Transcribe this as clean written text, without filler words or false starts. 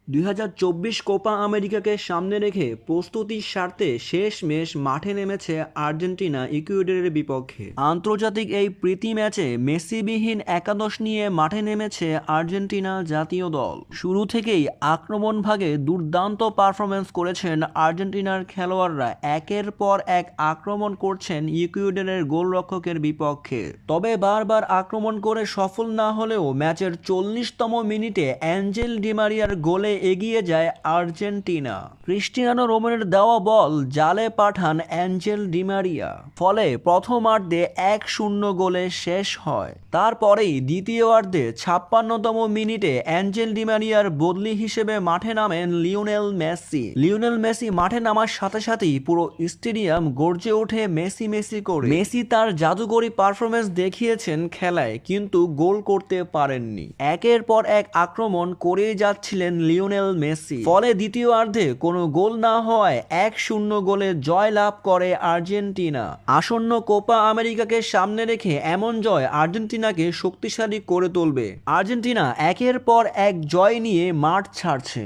2024 Copa আমেরিকাকে সামনে রেখে প্রস্তুতির স্বার্থে শেষমেশ মাঠে নেমেছে আর্জেন্টিনা ইকুয়েডরের বিপক্ষে। আন্তর্জাতিক এই প্রীতি ম্যাচে মেসিবিহীন একাদশ নিয়ে মাঠে নেমেছে আর্জেন্টিনা জাতীয় দল। শুরু থেকেই আক্রমণ ভাগে দুর্দান্ত পারফরমেন্স করেছেন আর্জেন্টিনার খেলোয়াড়রা, একের পর এক আক্রমণ করছেন ইকুয়েডরের গোলরক্ষকের বিপক্ষে। তবে বারবার আক্রমণ করে সফল না হলেও ম্যাচের 40তম মিনিটে অ্যাঞ্জেল ডি মারিয়ার গোলে এগিয়ে যায় আর্জেন্টিনা। ক্রিস্টিয়ানো রোমেরোর দেওয়া বল জালে পাঠান অ্যাঞ্জেল ডি মারিয়া, ফলে প্রথমার্ধে 1-0 গোলে শেষ হয়। তারপরেই দ্বিতীয়ার্ধে 56তম মিনিটে অ্যাঞ্জেল ডি মারিয়ার বদলি হিসেবে মাঠে নামেন লিওনেল মেসি। লিওনেল মেসি মাঠে নামার সাথে সাথেই পুরো স্টেডিয়াম গর্জে ওঠে মেসি মেসি করে। মেসি তার জাদুকরী পারফরমেন্স দেখিয়েছেন খেলায়, কিন্তু গোল করতে পারেননি। একের পর এক আক্রমণ করেই যাচ্ছিলেন লিওনেল মেসি, ফলে দ্বিতীয়ার্ধে কোনো গোল না হওয়ায় 1-0 গোলে জয় লাভ করে আর্জেন্টিনা। আসন্ন কোপা আমেরিকাকে সামনে রেখে এমন জয় আর্জেন্টিনাকে শক্তিশালী করে তুলবে। আর্জেন্টিনা একের পর এক জয় নিয়ে মাঠ ছাড়ছে।